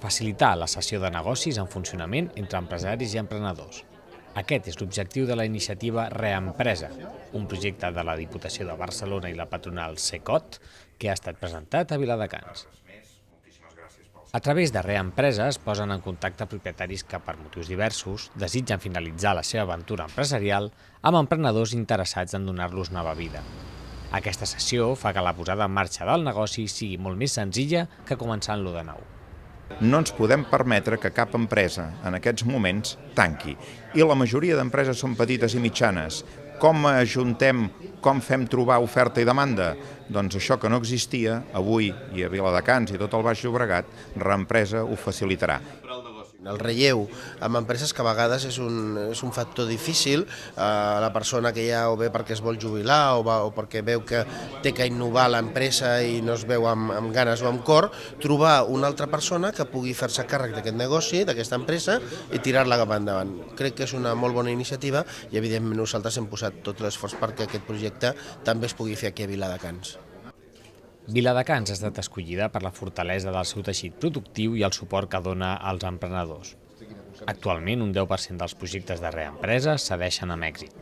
facilitar la cessió de negocis en funcionament entre empresaris i emprenedors. Aquest és l'objectiu de la iniciativa Reempresa, un projecte de la Diputació de Barcelona i la patronal CECOT que ha estat presentat a Viladecans. A través de Reempresa es posen en contacte propietaris que, per motius diversos, desitgen finalitzar la seva aventura empresarial amb emprenedors interessats en donar-los nova vida. Aquesta sessió fa que la posada en marxa del negoci sigui molt més senzilla que començant-lo de nou. No ens podem permetre que cap empresa en aquests moments tanqui. I la majoria d'empreses són petites i mitjanes. Com ajuntem, com fem trobar oferta i demanda? Doncs això que no existia, avui i a Viladecans i tot el Baix Llobregat, Reempresa ho facilitarà. El relleu amb empreses que a vegades és un factor difícil, la persona que ja o bé perquè es vol jubilar o perquè veu que té que innovar l'empresa i no es veu amb ganes o amb cor, trobar una altra persona que pugui fer-se càrrec d'aquest negoci, d'aquesta empresa i tirar-la cap endavant. Crec que és una molt bona iniciativa i evidentment nosaltres hem posat tot l'esforç perquè aquest projecte també es pugui fer aquí a Viladecans. Viladecans ha estat escollida per la fortalesa del seu teixit productiu i el suport que dona als emprenedors. Actualment, un 10% dels projectes de Reempresa cedeixen amb èxit.